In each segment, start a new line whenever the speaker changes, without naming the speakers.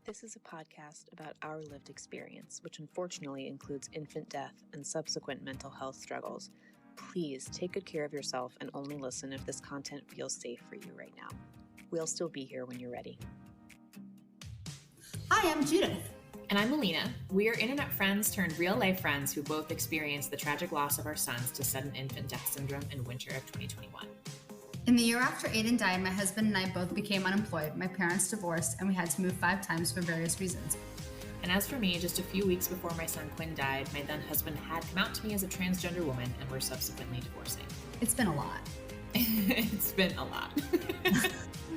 This is a podcast about our lived experience, which unfortunately includes infant death and subsequent mental health struggles. Please take good care of yourself and only listen if this content feels safe for you right now. We'll still be here when you're ready.
Hi, I'm Judith.
And I'm Alina. We are internet friends turned real-life friends who both experienced the tragic loss of our sons to sudden infant death syndrome in winter of 2021.
In the year after Aiden died, my husband and I both became unemployed. My parents divorced, and we had to move 5 times for various reasons.
And as for me, just a few weeks before my son Quinn died, my then husband had come out to me as a transgender woman and were subsequently divorcing.
It's been a lot.
It's been a lot.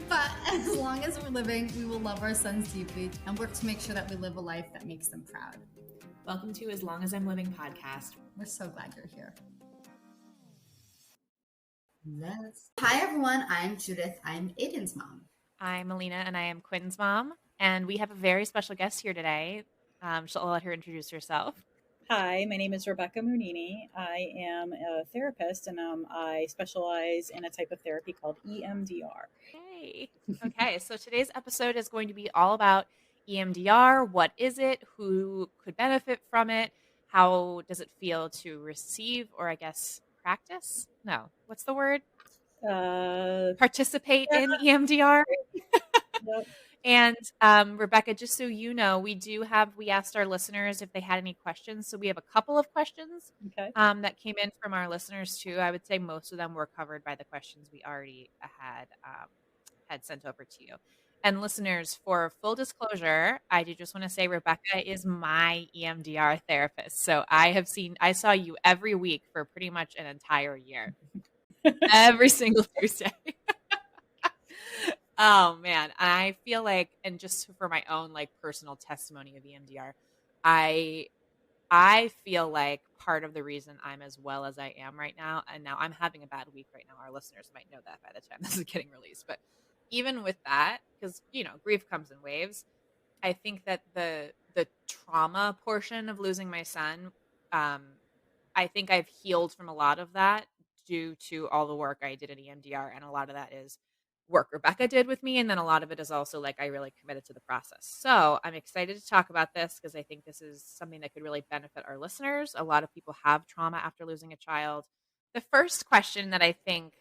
But as long as we're living, we will love our sons deeply and work to make sure that we live a life that makes them proud.
Welcome to As Long As I'm Living podcast.
We're so glad you're here. Hi, everyone. I'm Judith. I'm Aiden's mom.
I'm Alina, and I am Quinn's mom. And we have a very special guest here today. I'll let her introduce herself.
Hi, my name is Rebecca Munini. I am a therapist, and I specialize in a type of therapy called EMDR.
Hey. Okay, so today's episode is going to be all about EMDR. What is it? Who could benefit from it? How does it feel to receive, or I guess practice? No, what's the word? Participate in EMDR.
Yep.
And Rebecca, just so you know, we asked our listeners if they had any questions. So we have a couple of questions that came in from our listeners too. I would say most of them were covered by the questions we already had sent over to you. And listeners, for full disclosure, I do just want to say Rebecca is my EMDR therapist. So I saw you every week for pretty much an entire year. Every single Tuesday. Oh man. And I feel like, and just for my own like personal testimony of EMDR, I feel like part of the reason I'm as well as I am right now, and now I'm having a bad week right now. Our listeners might know that by the time this is getting released, but even with that, because grief comes in waves, I think that the trauma portion of losing my son, I think I've healed from a lot of that due to all the work I did in EMDR, and a lot of that is work Rebecca did with me, and then a lot of it is also like I really committed to the process. So I'm excited to talk about this because I think this is something that could really benefit our listeners. A lot of people have trauma after losing a child. The first question that I think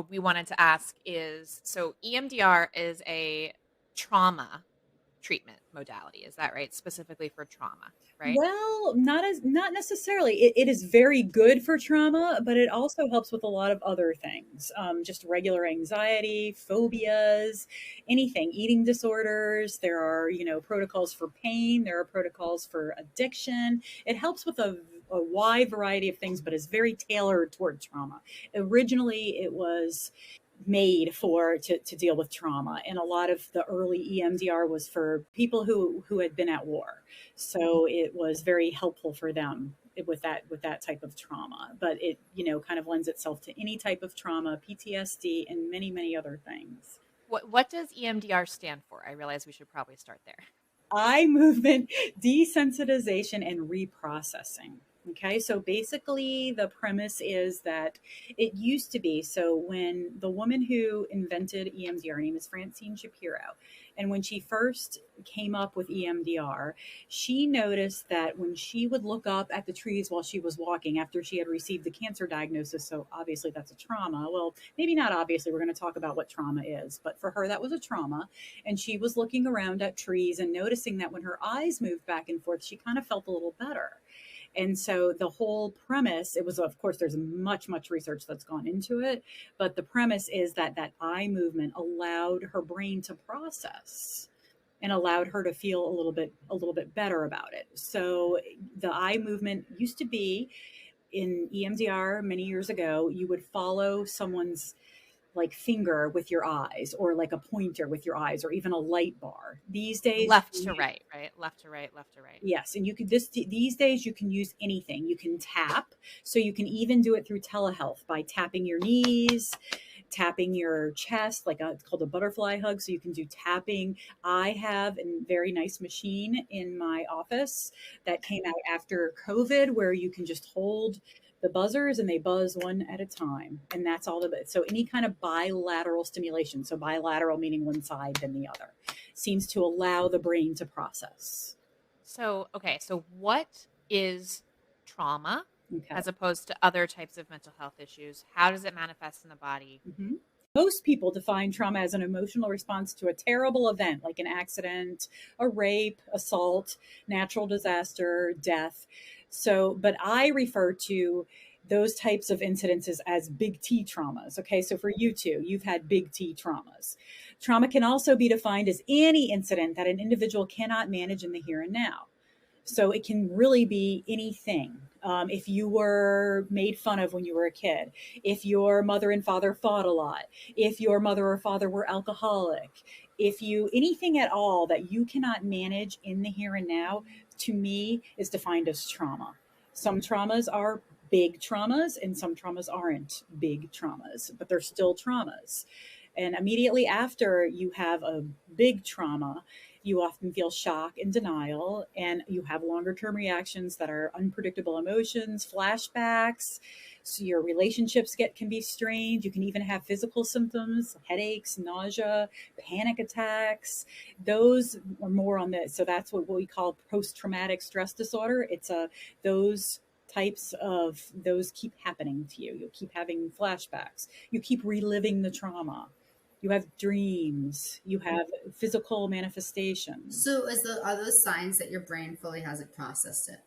we wanted to ask is, so EMDR is a trauma treatment modality. Is that right? Specifically for trauma, right?
Well, not necessarily. It is very good for trauma, but it also helps with a lot of other things. Just regular anxiety, phobias, anything, eating disorders. There are, protocols for pain. There are protocols for addiction. It helps with a wide variety of things, but is very tailored toward trauma. Originally, it was made to deal with trauma, and a lot of the early EMDR was for people who had been at war, so it was very helpful for them with that type of trauma. But it kind of lends itself to any type of trauma, PTSD, and many other things.
What does EMDR stand for? I realize we should probably start there.
Eye movement desensitization and reprocessing. Okay, so basically the premise is that it used to be, so when the woman who invented EMDR, her name is Francine Shapiro, and when she first came up with EMDR, she noticed that when she would look up at the trees while she was walking after she had received a cancer diagnosis, so obviously that's a trauma. Well, maybe not obviously, we're going to talk about what trauma is, but for her that was a trauma. And she was looking around at trees and noticing that when her eyes moved back and forth, she kind of felt a little better. And so the whole premise, it was, of course, there's much research that's gone into it, but the premise is that eye movement allowed her brain to process and allowed her to feel a little bit better about it. So the eye movement used to be in EMDR many years ago, you would follow someone's like finger with your eyes, or like a pointer with your eyes, or even a light bar. These days,
left to right, left to right.
Yes, and you could these days you can use anything. You can tap, so you can even do it through telehealth by tapping your knees, tapping your chest, it's called a butterfly hug. So you can do tapping. I have a very nice machine in my office that came out after COVID, where you can just hold the buzzers, and they buzz one at a time. And that's all of it. So any kind of bilateral stimulation, so bilateral meaning one side then the other, seems to allow the brain to process.
So, okay. So what is trauma
Okay.
as opposed to other types of mental health issues? How does it manifest in the body?
Mm-hmm. Most people define trauma as an emotional response to a terrible event like an accident, a rape, assault, natural disaster, death. So, but I refer to those types of incidences as big T traumas. Okay, so for you two, you've had big T traumas. Trauma can also be defined as any incident that an individual cannot manage in the here and now. So it can really be anything. If you were made fun of when you were a kid, if your mother and father fought a lot, if your mother or father were alcoholic, if you, anything at all that you cannot manage in the here and now, to me is defined as trauma. Some traumas are big traumas and some traumas aren't big traumas, but they're still traumas. And immediately after you have a big trauma, you often feel shock and denial, and you have longer term reactions that are unpredictable emotions, flashbacks. So your relationships can be strained. You can even have physical symptoms, headaches, nausea, panic attacks. Those are more on this. So that's what we call post-traumatic stress disorder. It's those types of those keep happening to you. You'll keep having flashbacks. You keep reliving the trauma. You have dreams, you have physical manifestations.
So are those signs that your brain fully hasn't processed it?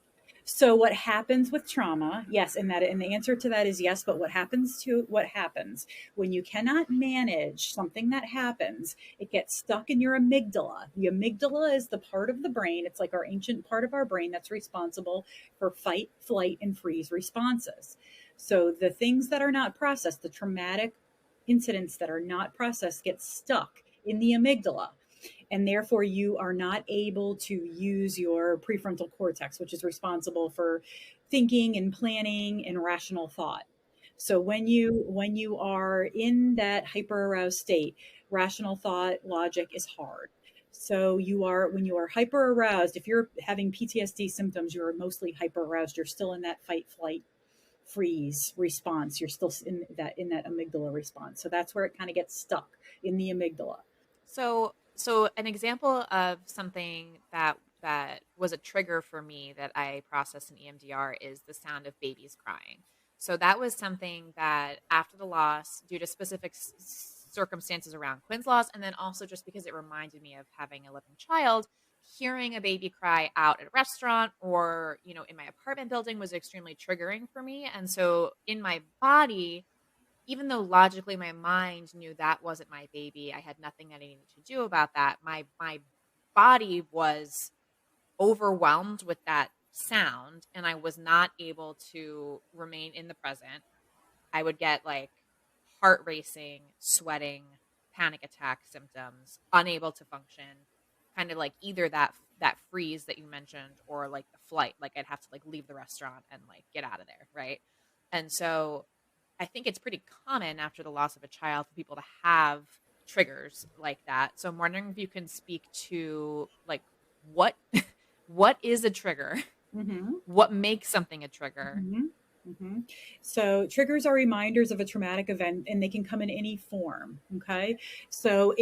So what happens with trauma? Yes, and the answer to that is yes, but what happens when you cannot manage something that happens, it gets stuck in your amygdala. The amygdala is the part of the brain, it's like our ancient part of our brain that's responsible for fight, flight, and freeze responses. So the things that are not processed, the traumatic incidents that are not processed, get stuck in the amygdala, and therefore you are not able to use your prefrontal cortex, which is responsible for thinking and planning and rational thought. So when you are in that hyper aroused state, rational thought, logic is hard. So when you are hyper aroused, if you're having PTSD symptoms, you're mostly hyper aroused, you're still in that fight, flight, freeze response. You're still in that amygdala response. So that's where it kind of gets stuck in the amygdala.
So an example of something that was a trigger for me that I processed in EMDR is the sound of babies crying. So that was something that after the loss, due to specific circumstances around Quinn's loss, and then also just because it reminded me of having a living child, hearing a baby cry out at a restaurant or, in my apartment building was extremely triggering for me. And so in my body, even though logically my mind knew that wasn't my baby, I had nothing that I needed to do about that. My body was overwhelmed with that sound, and I was not able to remain in the present. I would get like heart racing, sweating, panic attack symptoms, unable to function, kind of like either that freeze that you mentioned or like the flight, like I'd have to like leave the restaurant and like get out of there, right? And so I think it's pretty common after the loss of a child for people to have triggers like that. So I'm wondering if you can speak to like what is a trigger?
Mm-hmm.
What makes something a trigger?
Mm-hmm. Mm-hmm. So triggers are reminders of a traumatic event, and they can come in any form. Okay. So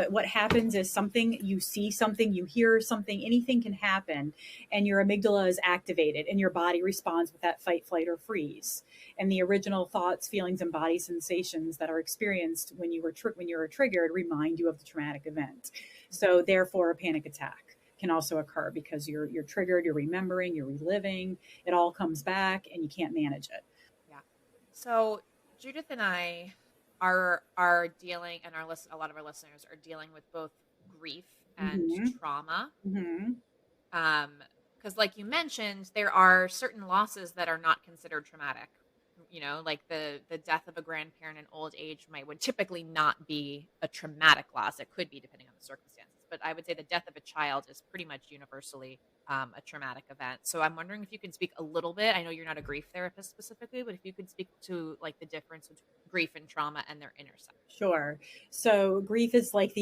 what happens is something, you see something, you hear something, anything can happen, and your amygdala is activated and your body responds with that fight, flight, or freeze. And the original thoughts, feelings, and body sensations that are experienced when you were triggered remind you of the traumatic event. So therefore a panic attack can also occur because you're triggered, you're remembering, you're reliving, it all comes back and you can't manage it.
Yeah. So Judith and I are dealing, and a lot of our listeners are dealing with both grief and
Mm-hmm.
trauma.
Mm-hmm.
Because like you mentioned, there are certain losses that are not considered traumatic. Like the death of a grandparent in old age would typically not be a traumatic loss. It could be depending on the circumstances. but I would say the death of a child is pretty much universally a traumatic event. So I'm wondering if you can speak a little bit. I know you're not a grief therapist specifically, but if you could speak to like the difference between grief and trauma and their intersection.
Sure. So grief is like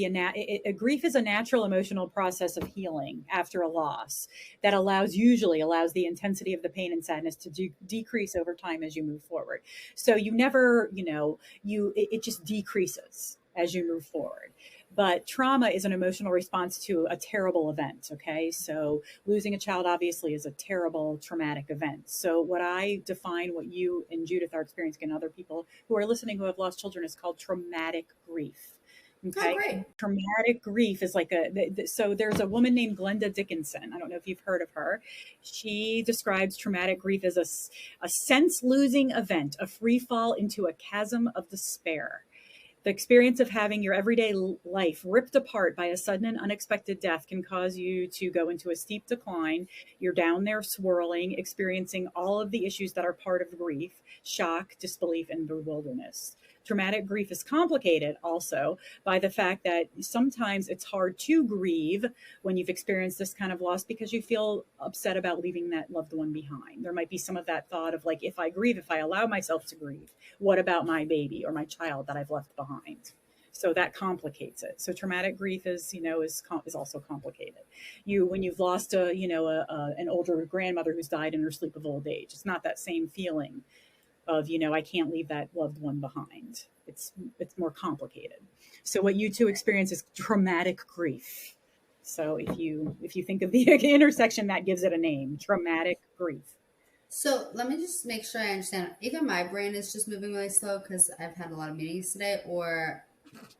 grief is a natural emotional process of healing after a loss that usually allows the intensity of the pain and sadness to decrease over time as you move forward. So you never, it just decreases as you move forward. But trauma is an emotional response to a terrible event. Okay. So losing a child obviously is a terrible traumatic event. So what I define, what you and Judith are experiencing, and other people who are listening who have lost children, is called traumatic grief. Okay.
Oh, great.
Traumatic grief is like so there's a woman named Glenda Dickinson. I don't know if you've heard of her. She describes traumatic grief as a sense losing event, a free fall into a chasm of despair. The experience of having your everyday life ripped apart by a sudden and unexpected death can cause you to go into a steep decline. You're down there swirling, experiencing all of the issues that are part of grief: shock, disbelief, and bewilderness. Traumatic grief is complicated also by the fact that sometimes it's hard to grieve when you've experienced this kind of loss because you feel upset about leaving that loved one behind. There might be some of that thought of like, if I allow myself to grieve, what about my baby or my child that I've left behind? So that complicates it. So traumatic grief is also complicated. When you've lost an older grandmother who's died in her sleep of old age, it's not that same feeling of, I can't leave that loved one behind. It's more complicated. So what you two experience is traumatic grief. So if you think of the intersection, that gives it a name: traumatic grief.
So let me just make sure I understand. Either my brain is just moving really slow because I've had a lot of meetings today, or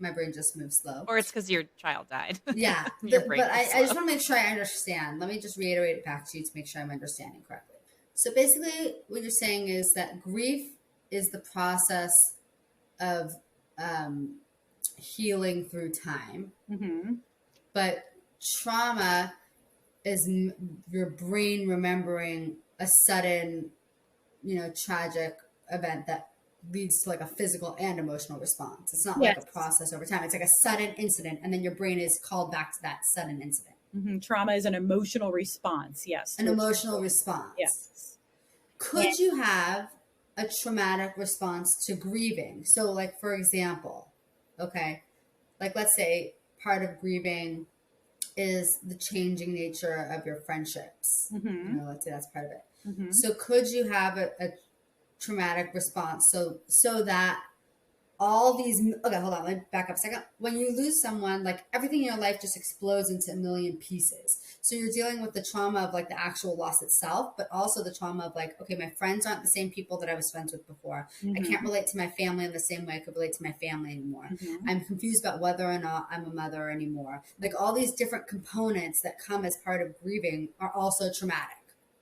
my brain just moves slow.
Or it's because your child died.
Yeah. But I just want to make sure I understand. Let me just reiterate it back to you to make sure I'm understanding correctly. So basically what you're saying is that grief is the process of healing through time. Mm-hmm. But trauma is your brain remembering a sudden, tragic event that leads to like a physical and emotional response. It's not like a process over time. It's like a sudden incident, and then your brain is called back to that sudden incident.
Mm-hmm. Trauma is an emotional response. Yes.
An emotional response.
Yes.
Could you have a traumatic response to grieving? So like, for example, okay, like let's say part of grieving is the changing nature of your friendships. Mm-hmm. Let's say that's part of it. Mm-hmm. So could you have a traumatic response so that all these, okay, hold on, let me back up a second. When you lose someone, like everything in your life just explodes into a million pieces. So you're dealing with the trauma of like the actual loss itself, but also the trauma of like, okay, my friends aren't the same people that I was friends with before. Mm-hmm. I can't relate to my family in the same way I could relate to my family anymore. Mm-hmm. I'm confused about whether or not I'm a mother anymore. Like all these different components that come as part of grieving are also traumatic.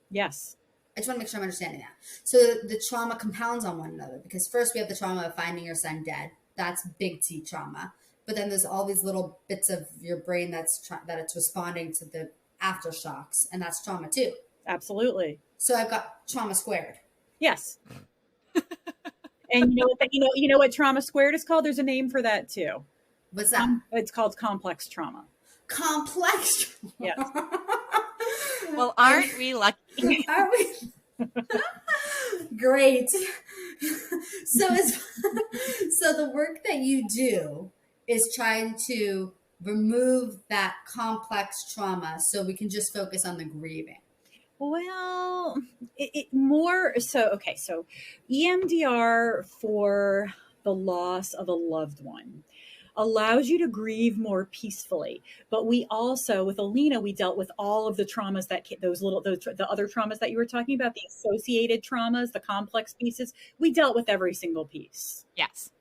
Yes.
I just want to make sure I'm understanding that. So the trauma compounds on one another, because first we have the trauma of finding your son dead. That's big T trauma. But then there's all these little bits of your brain that it's responding to the aftershocks, and that's trauma too.
Absolutely.
So I've got trauma squared.
Yes. And you know what trauma squared is called? There's a name for that too.
What's that?
It's called complex trauma.
Complex trauma.
Yes.
Well, aren't we lucky?
Are we? Great. So the work that you do is trying to remove that complex trauma so we can just focus on the grieving.
Well, so EMDR for the loss of a loved one allows you to grieve more peacefully. But we also, with Alina, we dealt with all of the traumas the other traumas that you were talking about, the associated traumas, the complex pieces. We dealt with every single piece.
Yes.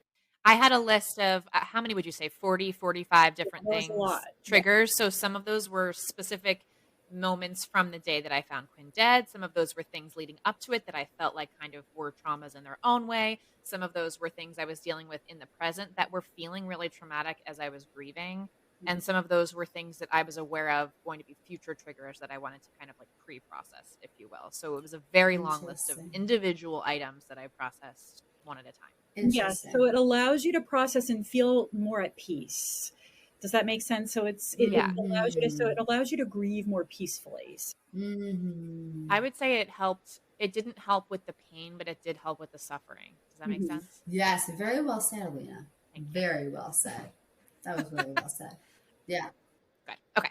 I had a list of, how many would you say, 40, 45 different things, triggers. Yeah. So some of those were specific moments from the day that I found Quinn dead. Some of those were things leading up to it that I felt like kind of were traumas in their own way. Some of those were things I was dealing with in the present that were feeling really traumatic as I was grieving. Mm-hmm. And some of those were things that I was aware of going to be future triggers that I wanted to kind of like pre-process, if you will. So it was a very long list of individual items that I processed one at a time.
Yes. So it allows you to process and feel more at peace. Does that make sense? So it
Yeah.
it allows you to grieve more peacefully.
I would say it helped. It didn't help with the pain, but it did help with the suffering. Does that make
Mhm.
sense?
Yes, very well said, Alina.
Thank you.
Very well said. That was really well said. Yeah.
Good. Okay.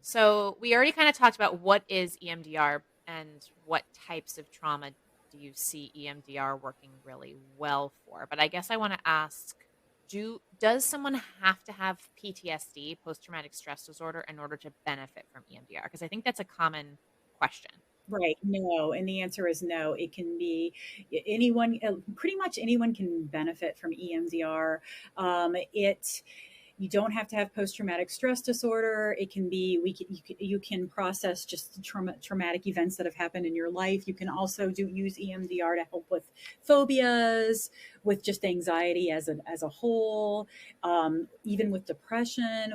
So we already kind of talked about what is EMDR and what types of trauma do you see EMDR working really well for. But I guess I want to ask, does someone have to have PTSD, post-traumatic stress disorder, in order to benefit from EMDR? Because I think that's a common question.
Right. No. And the answer is no. It can be anyone, pretty much anyone can benefit from EMDR. You don't have to have post-traumatic stress disorder. It can be, you can process just traumatic events that have happened in your life. You can also use EMDR to help with phobias, with just anxiety as a whole, even with depression,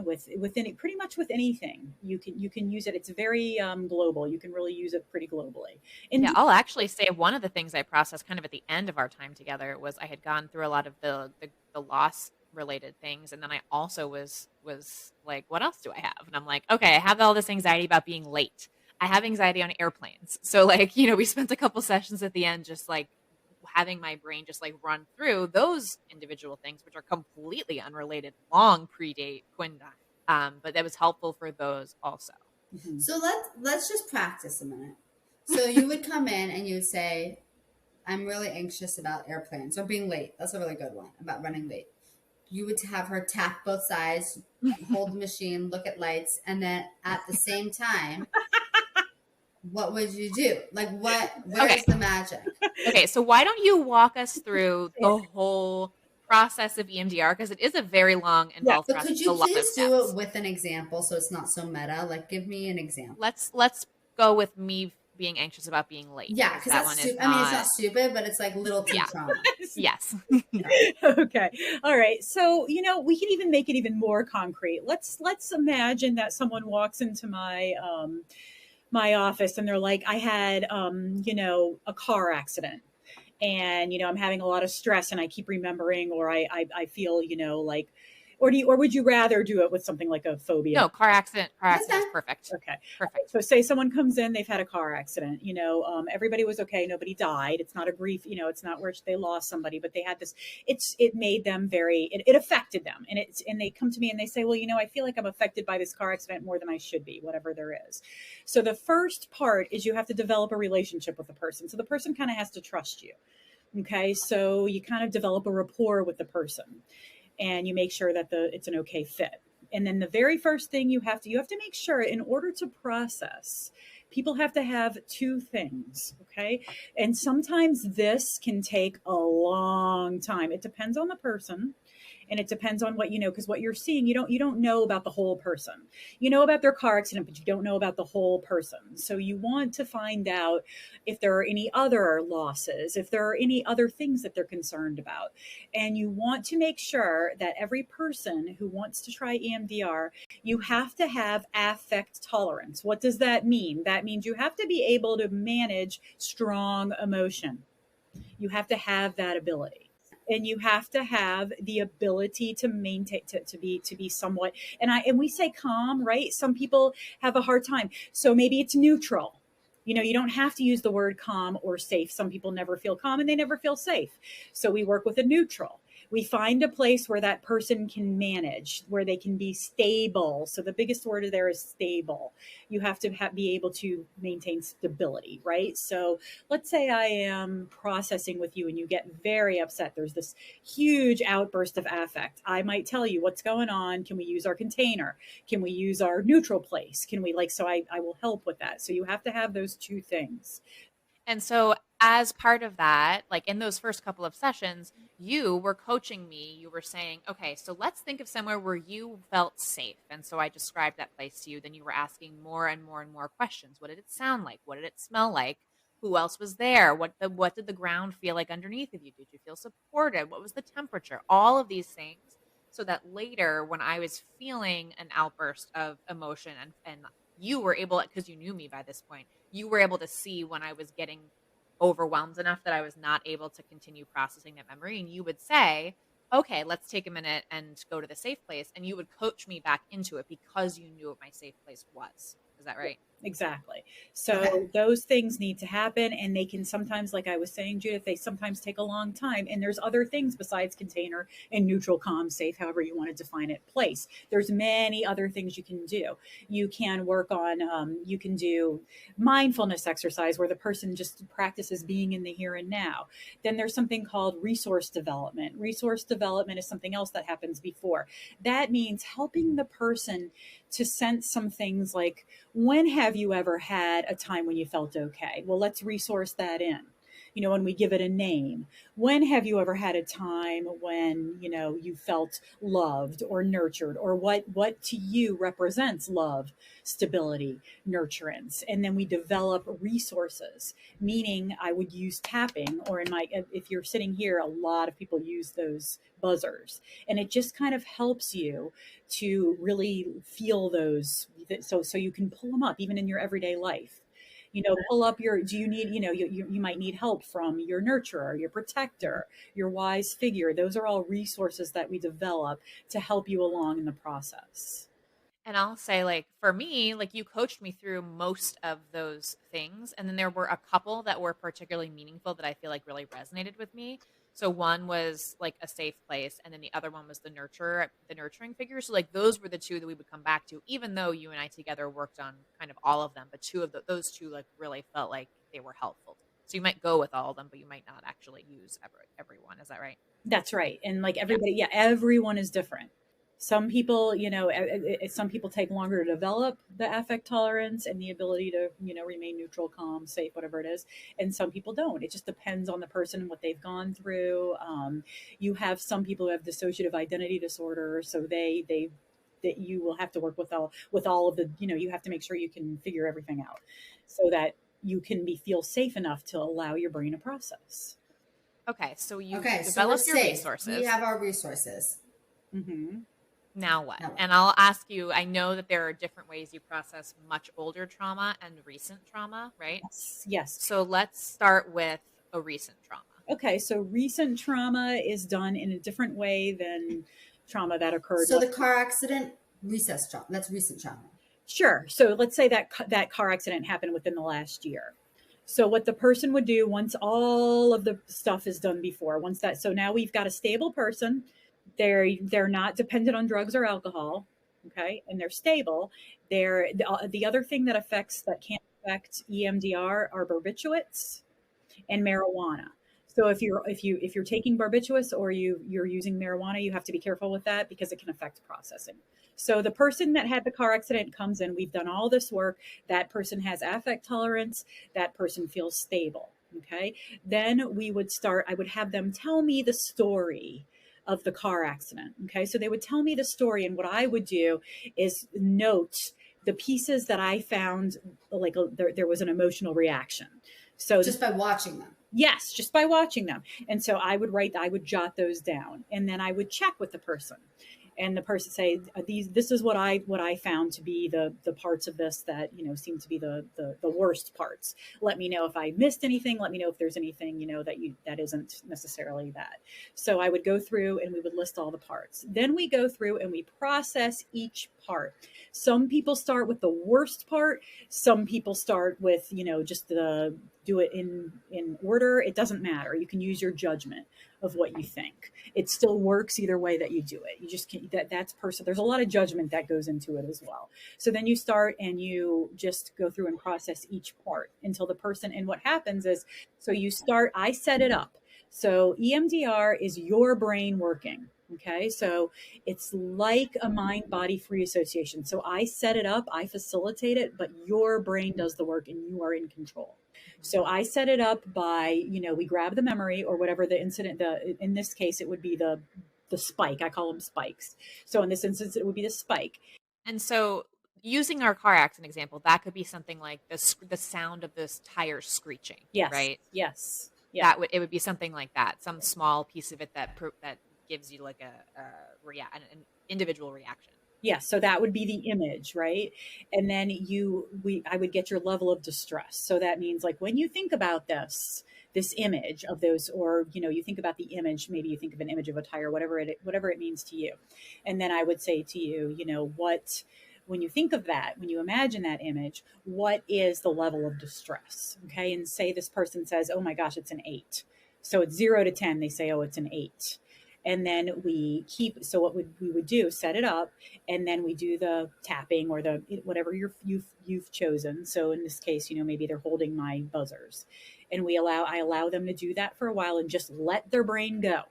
pretty much with anything. You can use it. It's very global. You can really use it pretty globally. And
yeah, I'll actually say one of the things I processed kind of at the end of our time together was I had gone through a lot of the loss related things, and then I also was like, what else do I have? And I'm like, okay, I have all this anxiety about being late. I have anxiety on airplanes. So like, we spent a couple sessions at the end just like having my brain just like run through those individual things, which are completely unrelated, long predate Quinn dying. But that was helpful for those also.
Mhm.
So let's just practice a minute. So you would come in and you would say, I'm really anxious about airplanes or being late. That's a really good one, about running late. You would have her tap both sides, hold the machine, look at lights, and then at the same time, what would you do? Like where's the magic?
Okay, so why don't you walk us through the whole process of EMDR, because it is a very long, involved
But
process.
could you please do it with an example so it's not so meta? Like, give me an example.
Let's go with me being anxious about being late.
Yeah, because that's stupid. I mean, it's not stupid, but it's like little T trauma.
Yes.
Okay. All right. So, we can even make it even more concrete. Let's imagine that someone walks into my office and they're like, I had a car accident, and I'm having a lot of stress and I keep remembering, or I feel like, or would you rather do it with something like a phobia?
No, car accident is perfect.
Okay.
Perfect.
So say someone comes in, they've had a car accident, everybody was okay. Nobody died. It's not a grief, it's not where they lost somebody, but they had this, it made them it affected them. And they come to me and they say, well, I feel like I'm affected by this car accident more than I should be, whatever there is. So the first part is you have to develop a relationship with the person. So the person kind of has to trust you. Okay. So you kind of develop a rapport with the person, and you make sure that it's an okay fit. And then the very first thing you have to make sure, in order to process, people have to have two things, okay? And sometimes this can take a long time. It depends on the person, and it depends on what because what you're seeing, you don't know about the whole person. You know about their car accident, but you don't know about the whole person. So you want to find out if there are any other losses, if there are any other things that they're concerned about. And you want to make sure that every person who wants to try EMDR, you have to have affect tolerance. What does that mean? That means you have to be able to manage strong emotion. You have to have that ability. And you have to have the ability to maintain, to be somewhat, and we say calm, right? Some people have a hard time. So maybe it's neutral. You don't have to use the word calm or safe. Some people never feel calm and they never feel safe. So we work with a neutral. We find a place where that person can manage, where they can be stable. So the biggest word there is stable. You have to be able to maintain stability, right? So let's say I am processing with you and you get very upset. There's this huge outburst of affect. I might tell you what's going on. Can we use our container? Can we use our neutral place? Can we so I will help with that. So you have to have those two things.
And so as part of that, like in those first couple of sessions, you were coaching me. You were saying, okay, so let's think of somewhere where you felt safe. And so I described that place to you. Then you were asking more and more and more questions. What did it sound like? What did it smell like? Who else was there? What did the ground feel like underneath of you? Did you feel supported? What was the temperature? All of these things, so that later when I was feeling an outburst of emotion and you were able, because you knew me by this point, you were able to see when I was getting overwhelmed enough that I was not able to continue processing that memory. And you would say, okay, let's take a minute and go to the safe place. And you would coach me back into it because you knew what my safe place was. Is that right?
Exactly. So
Okay.
those things need to happen, and they can sometimes, like I was saying, Judith, they sometimes take a long time. And there's other things besides container and neutral, calm, safe, however you want to define it, place. There's many other things you can do. You can work on, you can do mindfulness exercise where the person just practices being in the here and now. Then there's something called resource development. Resource development is something else that happens before. That means helping the person to sense some things like, when have you ever had a time when you felt okay? Well, let's resource that in. When we give it a name. When have you ever had a time when, you felt loved or nurtured, or what to you represents love, stability, nurturance? And then we develop resources, meaning I would use tapping, or if you're sitting here, a lot of people use those buzzers, and it just kind of helps you to really feel those, so you can pull them up even in your everyday life. Pull up do you need, you might need help from your nurturer, your protector, your wise figure. Those are all resources that we develop to help you along in the process.
And I'll say, like, for me, like, you coached me through most of those things. And then there were a couple that were particularly meaningful that I feel like really resonated with me. So one was like a safe place. And then the other one was the nurturing figure. So like those were the two that we would come back to, even though you and I together worked on kind of all of them. But those two like really felt like they were helpful. So you might go with all of them, but you might not actually use everyone. Is that right?
That's right. And like everybody, yeah, everyone is different. Some people, some people take longer to develop the affect tolerance and the ability to, remain neutral, calm, safe, whatever it is. And some people don't. It just depends on the person and what they've gone through. You have some people who have dissociative identity disorder, so that you will have to work with all of the, you have to make sure you can figure everything out so that you can feel safe enough to allow your brain to process.
Okay, so you
Okay,
develop
so
your
safe.
resources.
We have our resources.
Mm-hmm.
Now what? And I'll ask you, I know that there are different ways you process much older trauma and recent trauma, right?
Yes.
So let's start with a recent trauma.
Okay, so recent trauma is done in a different way than trauma that occurred.
So the car accident, recessed trauma. That's recent trauma.
Sure. So let's say that car accident happened within the last year. So what the person would do once all of the stuff is done before, so now we've got a stable person. They're not dependent on drugs or alcohol, okay, and they're stable. The other thing that can affect EMDR are barbiturates and marijuana. So if you're taking barbiturates or you're using marijuana, you have to be careful with that because it can affect processing. So the person that had the car accident comes in, we've done all this work. That person has affect tolerance. That person feels stable. Okay. Then I would have them tell me the story of the car accident. Okay. So they would tell me the story. And what I would do is note the pieces that I found, like there was an emotional reaction. So
just by watching them.
Yes, just by watching them. And so I would jot those down, and then I would check with the person. And the person say, this is what I found to be the parts of this that, seem to be the worst parts. Let me know if I missed anything. Let me know if there's anything, that isn't necessarily that. So I would go through and we would list all the parts. Then we go through and we process each part. Some people start with the worst part. Some people start with, just do it in order. It doesn't matter. You can use your judgment of what you think. It still works either way that you do it. You just can't, that's personal. There's a lot of judgment that goes into it as well. So then you start and you just go through and process each part until the person, and what happens is, so you start, I set it up. So EMDR is your brain working. Okay. So it's like a mind-body free association. So I set it up, I facilitate it, but your brain does the work and you are in control. So I set it up by, we grab the memory or whatever the incident, in this case, it would be the spike. I call them spikes. So in this instance, it would be the spike.
And so using our car accident example, that could be something like the sound of this tire screeching.
Yes.
Right.
Yes. Yeah.
It would be something like that. Some small piece of it that gives you like an individual reaction.
Yeah, so that would be the image, right? And then I would get your level of distress. So that means like when you think about this this image of those, or, you think about the image, maybe you think of an image of a tire, whatever it means to you. And then I would say to you, when you think of that, when you imagine that image, what is the level of distress? Okay. And say this person says, oh my gosh, it's an 8. So it's 0 to 10. They say, oh, it's an 8. And then we so what we would do, set it up, and then we do the tapping or the whatever you've chosen. So in this case, maybe they're holding my buzzers, and I allow them to do that for a while and just let their brain go.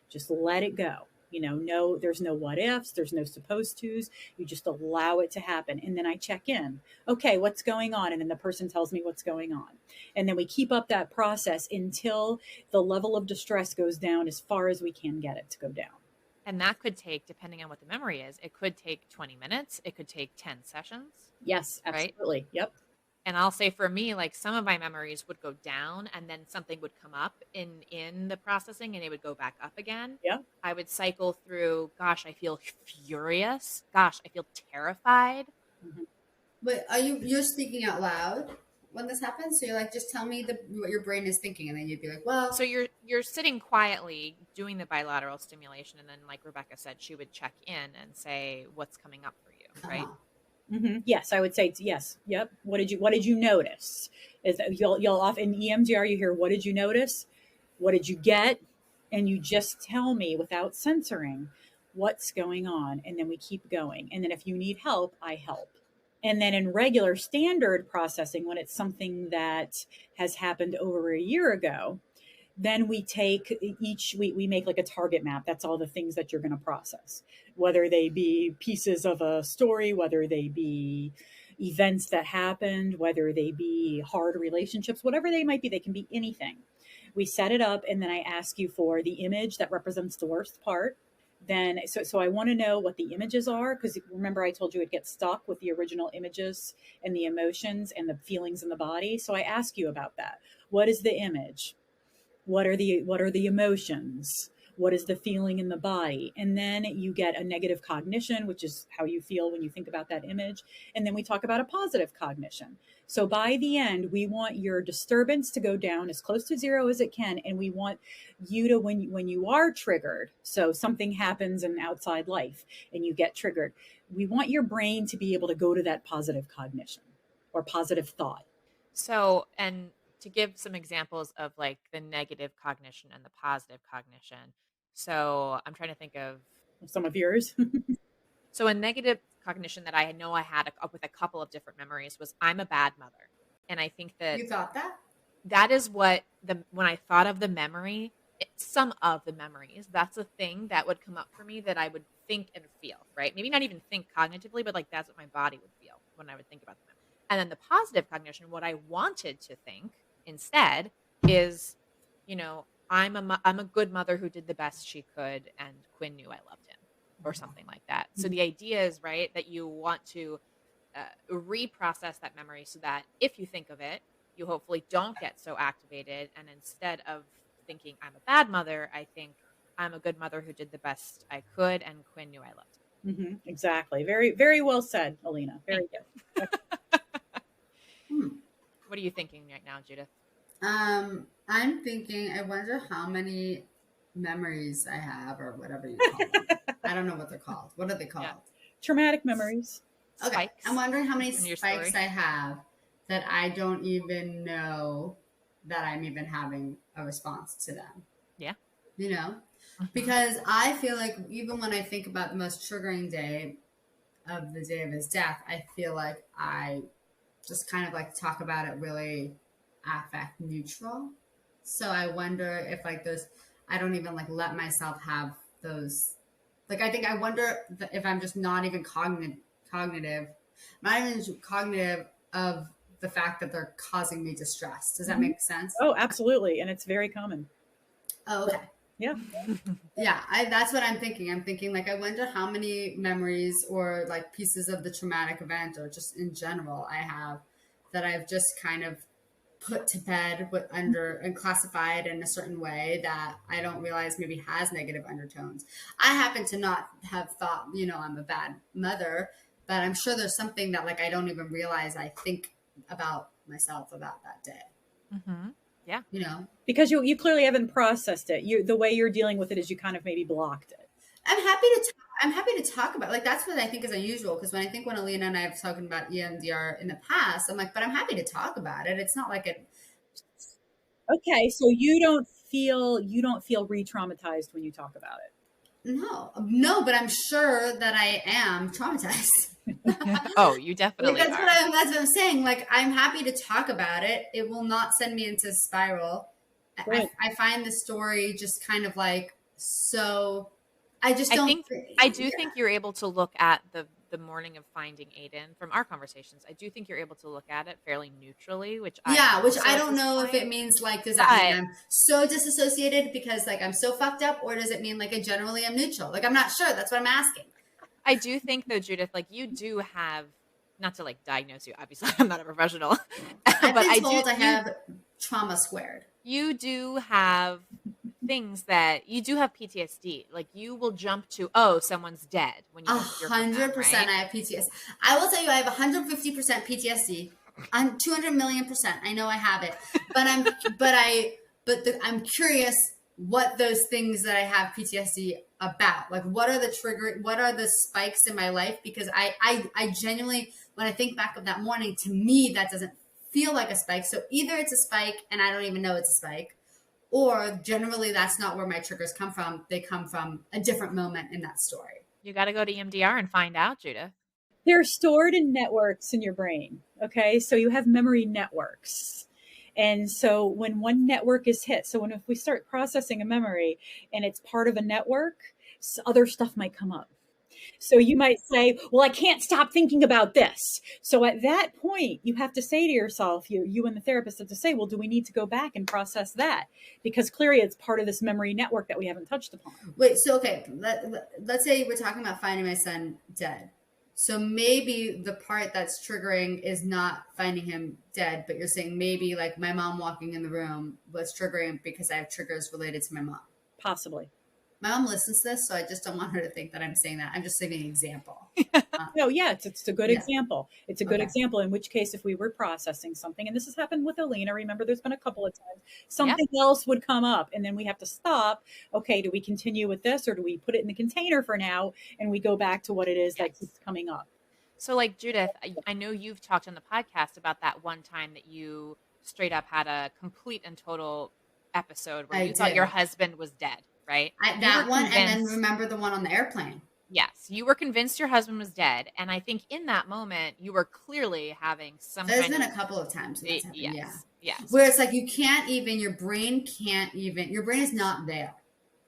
Just let it go. No, there's no what ifs, there's no supposed tos. You just allow it to happen. And then I check in. Okay, what's going on? And then the person tells me what's going on. And then we keep up that process until the level of distress goes down as far as we can get it to go down.
And that could take, depending on what the memory is, it could take 20 minutes. It could take 10 sessions.
Yes, absolutely. Right? Yep.
And I'll say for me, like some of my memories would go down and then something would come up in the processing and it would go back up again.
Yeah.
I would cycle through, gosh, I feel furious. Gosh, I feel terrified.
Mm-hmm. But you're speaking out loud when this happens? So you're like, just tell me what your brain is thinking. And then you'd be like, well.
So you're sitting quietly doing the bilateral stimulation. And then like Rebecca said, she would check in and say, what's coming up for you, right?
Uh-huh.
Mm-hmm. Yes, I would say yes. Yep. What did you notice? Is that you'll often in EMDR you hear, what did you notice? What did you get? And you just tell me without censoring what's going on, and then we keep going. And then if you need help, I help. And then in regular standard processing, when it's something that has happened over a year ago, then we take we make like a target map. That's all the things that you're going to process, whether they be pieces of a story, whether they be events that happened, whether they be hard relationships, whatever they might be. They can be anything. We set it up, and then I ask you for the image that represents the worst part. Then, so I want to know what the images are, because remember I told you it gets stuck with the original images and the emotions and the feelings in the body. So I ask you about that. What is the image? What are the emotions? What is the feeling in the body? And then you get a negative cognition, which is how you feel when you think about that image. And then we talk about a positive cognition. So by the end, we want your disturbance to go down as close to 0 as it can. And we want you to, when you are triggered, so something happens in outside life and you get triggered, we want your brain to be able to go to that positive cognition or positive thought.
So, and to give some examples of like the negative cognition and the positive cognition. So I'm trying to think of
some of yours.
So a negative cognition that I know I had with a couple of different memories was I'm a bad mother. And I think that
you thought
that is what when I thought of the memory, some of the memories, that's a thing that would come up for me that I would think and feel, right? Maybe not even think cognitively, but like that's what my body would feel when I would think about the memory. And then the positive cognition, what I wanted to think instead is, I'm a good mother who did the best she could, and Quinn knew I loved him, or something like that. So the idea is, right, that you want to reprocess that memory so that if you think of it, you hopefully don't get so activated. And instead of thinking I'm a bad mother, I think I'm a good mother who did the best I could, and Quinn knew I loved him.
Mm-hmm. Exactly. Very, very well said, Alina. Very good.
What are you thinking right now, Judith?
I'm thinking, I wonder how many memories I have, or whatever you call them. I don't know what they're called. What are they called? Yeah.
Traumatic memories.
Okay.
Spikes.
I'm wondering how many spikes I have that I don't even know that I'm even having a response to them.
Yeah.
Because I feel like even when I think about the most triggering day of the day of his death, I feel like I just kind of like talk about it really affect neutral. So I wonder if like those, I don't even like let myself have those. Like, I wonder if I'm just not even cognitive, not even cognitive of the fact that they're causing me distress. Does that make sense?
Oh, absolutely. And it's very common.
Oh, okay.
Yeah.
Yeah. That's what I'm thinking. I'm thinking like, I wonder how many memories or like pieces of the traumatic event or just in general I have that I've just kind of put to bed under and classified in a certain way that I don't realize maybe has negative undertones. I happen to not have thought, I'm a bad mother, but I'm sure there's something that like I don't even realize I think about myself about that day.
Mm-hmm. Yeah.
You know,
because you clearly haven't processed it. The way you're dealing with it is you kind of maybe blocked it.
I'm happy to talk about, like, that's what I think is unusual, because when Alina and I have talked about EMDR in the past, I'm like, but I'm happy to talk about it. It's not like it.
Okay, so you don't feel re-traumatized when you talk about it.
No, but I'm sure that I am traumatized.
Oh, you definitely
like,
are.
That's what I'm saying. Like, I'm happy to talk about it. It will not send me into a spiral. I find the story just kind of like, so I just don't
I do think you're able to look at the morning of finding Aiden from our conversations. I do think you're able to look at it fairly neutrally, which I
don't know if it means, like, does that mean I'm so disassociated because, like, I'm so fucked up, or does it mean, like, I generally am neutral? Like, I'm not sure. That's what I'm asking.
I do think, though, Judith, like, you do have, not to, like, diagnose you, obviously I'm not a professional.
I've been told I have trauma squared.
You do have things that you do have PTSD. Like, you will jump to, oh, someone's dead when you
100%. Right? I have PTSD. I will tell you, I have 150% PTSD. I'm 200 million%. I know I have it, but I'm curious what those things that I have PTSD about. Like, what are the spikes in my life? Because I genuinely, when I think back of that morning, to me, that doesn't feel like a spike. So either it's a spike and I don't even know it's a spike, or generally that's not where my triggers come from. They come from a different moment in that story.
You got to go to EMDR and find out, Judith.
They're stored in networks in your brain. Okay. So you have memory networks. And so when one network is hit, if we start processing a memory and it's part of a network, other stuff might come up. So you might say, well, I can't stop thinking about this. So at that point, you have to say to yourself, you and the therapist have to say, well, do we need to go back and process that? Because clearly it's part of this memory network that we haven't touched upon.
Wait, so, okay, let's say we're talking about finding my son dead. So maybe the part that's triggering is not finding him dead, but you're saying maybe, like, my mom walking in the room was triggering because I have triggers related to my mom.
Possibly.
My mom listens to this, so I just don't want her to think that I'm saying that. I'm just giving an example.
No, yeah, it's a good example. It's a good example, in which case, if we were processing something, and this has happened with Alina, remember, there's been a couple of times, something else would come up, and then we have to stop. Okay, do we continue with this, or do we put it in the container for now, and we go back to what it is that keeps coming up?
So, like, Judith, I know you've talked on the podcast about that one time that you straight up had a complete and total episode where you thought your husband was dead. Right?
That one, and then remember the one on the airplane.
Yes, you were convinced your husband was dead, and I think in that moment you were clearly having some.
There's been a couple of times. Yes.
Where
it's like your brain is not there.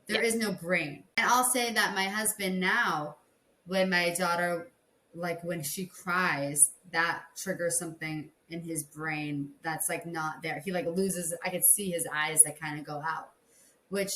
There is no brain. And I'll say that my husband now, when my daughter, like, when she cries, that triggers something in his brain that's, like, not there. He, like, loses. I could see his eyes that kind of go out, which.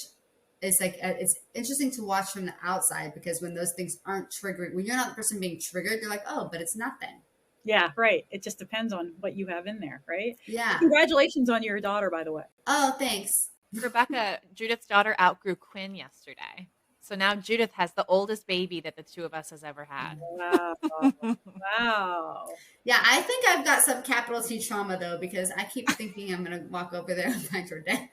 It's like, it's interesting to watch from the outside, because when those things aren't triggering, when you're not the person being triggered, you're like, oh, but it's nothing.
Yeah, right. It just depends on what you have in there, right?
Yeah.
Congratulations on your daughter, by the way.
Oh, thanks.
Rebecca, Judith's daughter outgrew Quinn yesterday. So now Judith has the oldest baby that the two of us has ever had.
Wow. Wow.
Yeah, I think I've got some capital T trauma, though, because I keep thinking I'm going to walk over there and find her dead.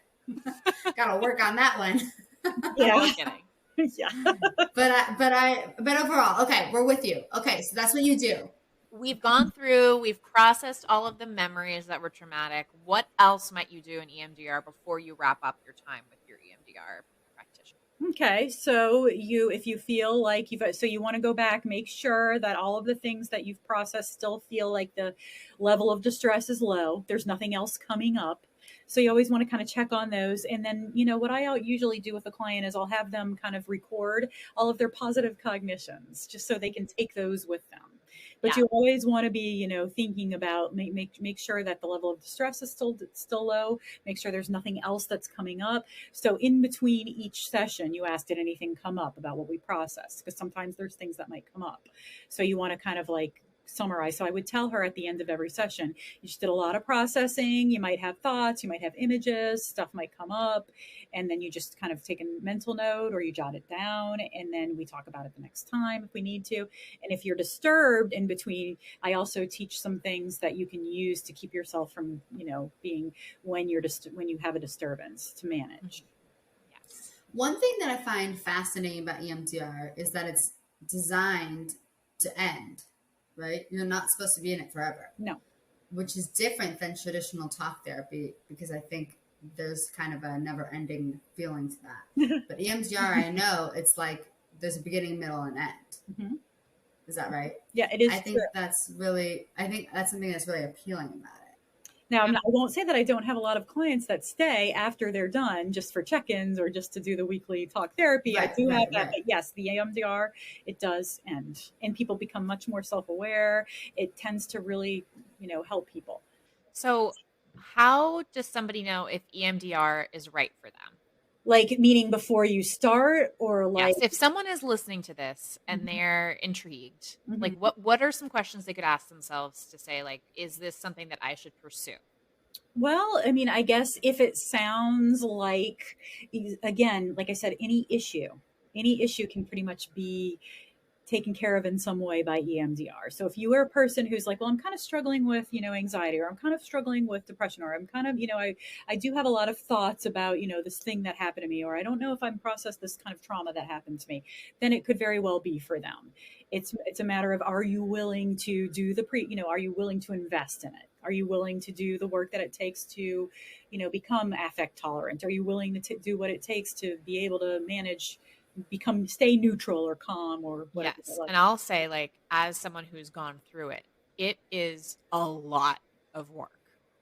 Got to work on that one.
Yeah.
Yeah. But overall, okay, we're with you. Okay, so that's what you do.
We've processed all of the memories that were traumatic. What else might you do in EMDR before you wrap up your time with your EMDR practitioner?
Okay, so if you feel like you want to go back, make sure that all of the things that you've processed still feel like the level of distress is low. There's nothing else coming up. So you always want to kind of check on those. And then, what I usually do with a client is I'll have them kind of record all of their positive cognitions, just so they can take those with them. But you always want to be, thinking about, make sure that the level of distress is still low. Make sure there's nothing else that's coming up. So in between each session, you ask, did anything come up about what we processed? Because sometimes there's things that might come up. So you want to kind of, like, summarize. So I would tell her at the end of every session, you just did a lot of processing. You might have thoughts, you might have images, stuff might come up. And then you just kind of take a mental note or you jot it down. And then we talk about it the next time if we need to. And if you're disturbed in between, I also teach some things that you can use to keep yourself from, being when you have a disturbance to manage.
Yes.
One thing that I find fascinating about EMDR is that it's designed to end, right? You're not supposed to be in it forever.
No.
Which is different than traditional talk therapy, because I think there's kind of a never-ending feeling to that. But EMDR, I know it's like there's a beginning, middle, and end. Mm-hmm. Is that right?
Yeah, it is.
I think that's something that's really appealing about it.
Now, I won't say that I don't have a lot of clients that stay after they're done just for check-ins or just to do the weekly talk therapy.
Right,
I do have that,
right.
But yes, the EMDR, it does end, and people become much more self-aware. It tends to really, help people.
So how does somebody know if EMDR is right for them?
Like, meaning before you start, or like,
yes, if someone is listening to this and they're intrigued, like what are some questions they could ask themselves to say, like, is this something that I should pursue?
Well, I mean, I guess if it sounds like, again, like I said, any issue can pretty much be taken care of in some way by EMDR. So if you are a person who's like, well, I'm kind of struggling with, anxiety, or I'm kind of struggling with depression, or I'm kind of, I do have a lot of thoughts about, this thing that happened to me, or I don't know if I'm processed this kind of trauma that happened to me, then it could very well be for them. It's a matter of, are you willing to do are you willing to invest in it? Are you willing to do the work that it takes to, become affect tolerant? Are you willing to do what it takes to be able to manage, stay neutral or calm or whatever?
Yes. And I'll say, like, as someone who's gone through it, it is a lot of work.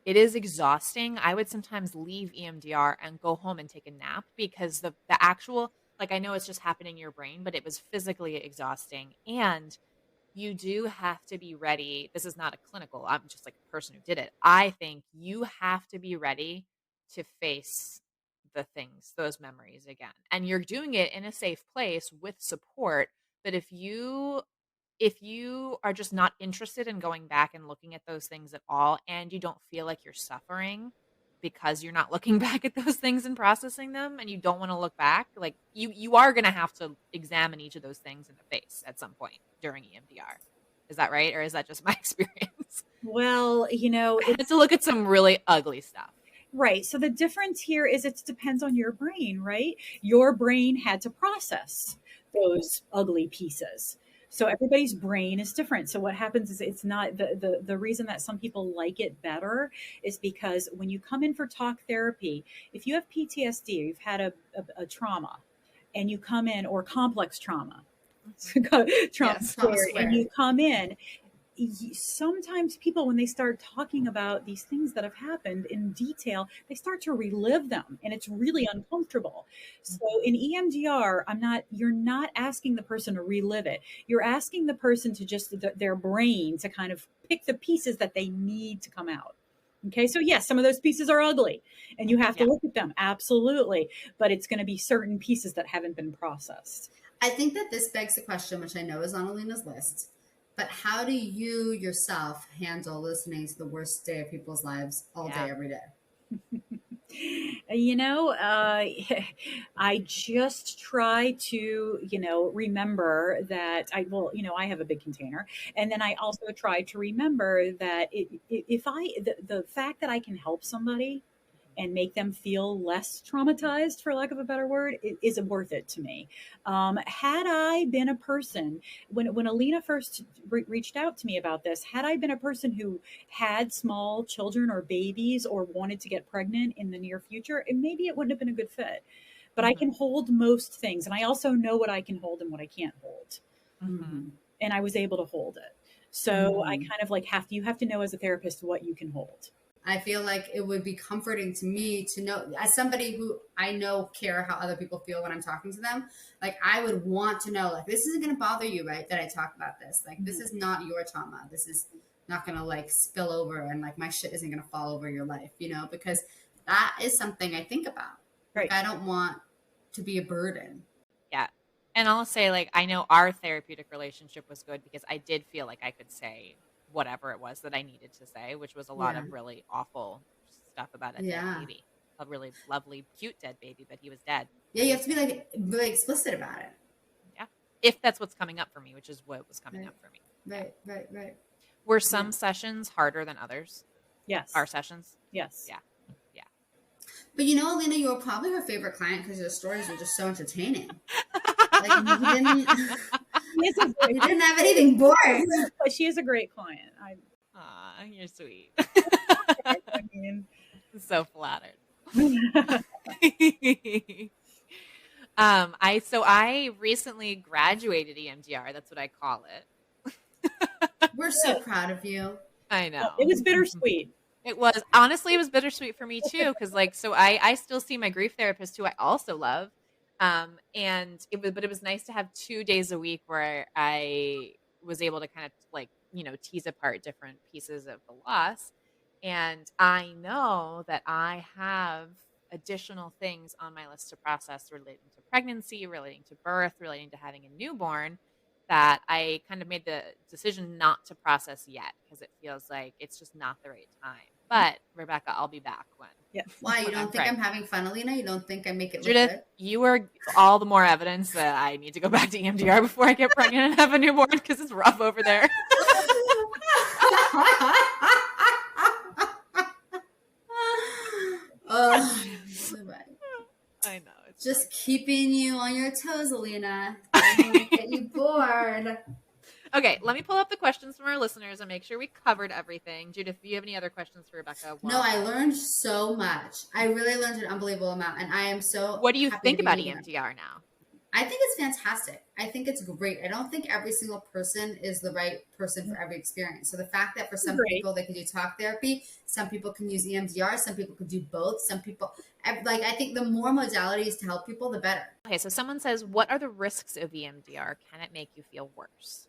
It is exhausting. I would sometimes leave EMDR and go home and take a nap, because the actual, like, I know it's just happening in your brain, but it was physically exhausting. And you do have to be ready. This is not a clinical, I'm just like a person who did it. I think you have to be ready to face the things, those memories again. And you're doing it in a safe place with support. But if you are just not interested in going back and looking at those things at all, and you don't feel like you're suffering because you're not looking back at those things and processing them, and you don't want to look back, like, you are going to have to examine each of those things in the face at some point during EMDR. Is that right? Or is that just my experience?
Well,
I had to look at some really ugly stuff.
Right. So the difference here is it depends on your brain, right? Your brain had to process those ugly pieces. So everybody's brain is different. So what happens is, it's not the reason that some people like it better is because when you come in for talk therapy, if you have PTSD, or you've had a trauma, and you come in, or complex trauma, trauma squared, and you come in, sometimes people, when they start talking about these things that have happened in detail, they start to relive them, and it's really uncomfortable. So in EMDR, you're not asking the person to relive it. You're asking the person to just, their brain to kind of pick the pieces that they need to come out. Okay. So yes, some of those pieces are ugly and you have to look at them. Absolutely. But it's going to be certain pieces that haven't been processed.
I think that this begs the question, which I know is on Alina's list, but how do you yourself handle listening to the worst day of people's lives all day, every day?
I just try to, remember that I have a big container. And then I also try to remember that the fact that I can help somebody and make them feel less traumatized, for lack of a better word, is worth it to me. Had I been a person, when Alina first reached out to me about this, had I been a person who had small children or babies or wanted to get pregnant in the near future, maybe it wouldn't have been a good fit. But I can hold most things. And I also know what I can hold and what I can't hold. And I was able to hold it. So I kind of like you have to know as a therapist what you can hold.
I feel like it would be comforting to me to know, as somebody who I know care how other people feel when I'm talking to them, like I would want to know, like, this isn't going to bother you, right? That I talk about this. Like, this is not your trauma. This is not going to like spill over, and like my shit isn't going to fall over your life, because that is something I think about.
Right.
Like, I don't want to be a burden.
Yeah. And I'll say, like, I know our therapeutic relationship was good because I did feel like I could say whatever it was that I needed to say, which was a lot of really awful stuff about a dead baby. A really lovely, cute dead baby, but he was dead.
Yeah, you have to be like really explicit about it.
Yeah. If that's what's coming up for me, which is what was coming up for me.
Right.
Were some sessions harder than others?
Yes.
Our sessions?
Yes.
Yeah.
But you know, Alina, you were probably her favorite client because your stories were just so entertaining. Like, you didn't have anything boring.
But she is a great client.
Aw, you're sweet.
I mean,
so flattered. I recently graduated EMDR. That's what I call it.
We're so proud of you.
I know.
It was bittersweet.
It was bittersweet for me too, because I still see my grief therapist, who I also love, and it was nice to have 2 days a week where I was able to kind of tease apart different pieces of the loss, and I know that I have additional things on my list to process relating to pregnancy, relating to birth, relating to having a newborn, that I kind of made the decision not to process yet because it feels like it's just not the right time. But Rebecca, I'll be back when.
Yeah.
Why? You don't think I'm having fun, Alina? You don't think I make it look
Judith,
good?
you are all the more evidence that I need to go back to EMDR before I get pregnant and have a newborn, because it's rough over there.
Oh,
I know. It's
just keeping you on your toes, Alina. I don't want to get you bored.
Okay, let me pull up the questions from our listeners and make sure we covered everything. Judith, do you have any other questions for Rebecca?
No, I learned so much. I really learned an unbelievable amount, and I am so
What do you think about
here.
EMDR now?
I think it's fantastic. I think it's great. I don't think every single person is the right person for every experience. So the fact that for some people they can do talk therapy, some people can use EMDR, some people could do both, some people I think the more modalities to help people, the better.
Okay, so someone says, what are the risks of EMDR? Can it make you feel worse?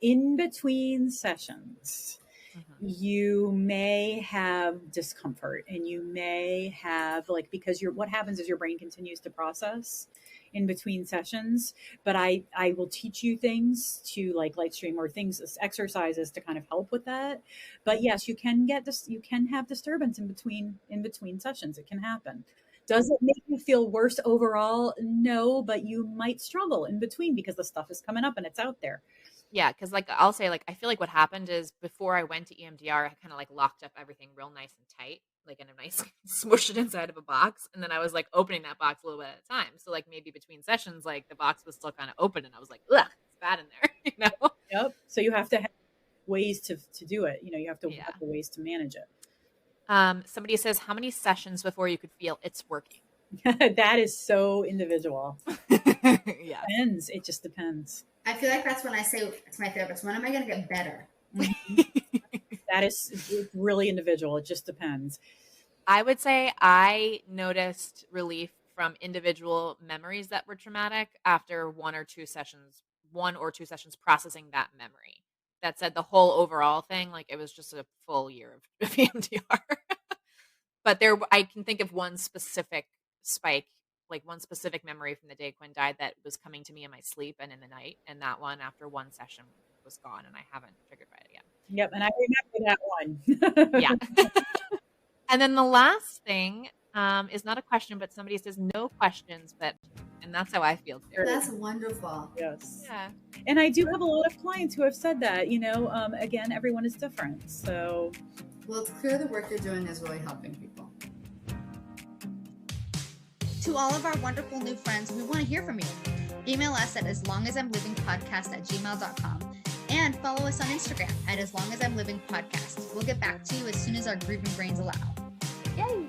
In between sessions, you may have discomfort, and you may have because what happens is your brain continues to process in between sessions, but I will teach you things to light stream or exercises to kind of help with that. But yes, you can have disturbance in between sessions. It can happen. Does it make you feel worse overall? No, but you might struggle in between because the stuff is coming up and it's out there.
Yeah, because I'll say I feel like what happened is before I went to EMDR, I kind of locked up everything real nice and tight, in a nice smushed it inside of a box, and then I was opening that box a little bit at a time. So maybe between sessions, the box was still kind of open, and I was like, ugh, it's bad in there,
Yep. So you have to have ways to do it. You have to have the ways to manage it.
Somebody says, how many sessions before you could feel it's working?
That is so individual.
Yeah.
Depends. It just depends.
I feel like that's when I say to my therapist, when am I going to get better?
That is really individual. It just depends.
I would say I noticed relief from individual memories that were traumatic after one or two sessions processing that memory. That said, the whole overall thing, it was just a full year of EMDR. But I can think of one specific spike, one specific memory from the day Quinn died that was coming to me in my sleep and in the night. And that one, after one session, was gone, and I haven't triggered by it again.
Yep, and I remember that one.
Yeah. And then the last thing is not a question, but somebody says no questions, and that's how I feel too.
That's wonderful.
Yes.
Yeah.
And I do have a lot of clients who have said that, again, everyone is different. So.
Well, it's clear the work you're doing is really helping people. To all of our wonderful new friends, we want to hear from you. Email us at aslongasimlivingpodcast@gmail.com and follow us on Instagram at aslongasimlivingpodcast. We'll get back to you as soon as our grieving brains allow. Yay!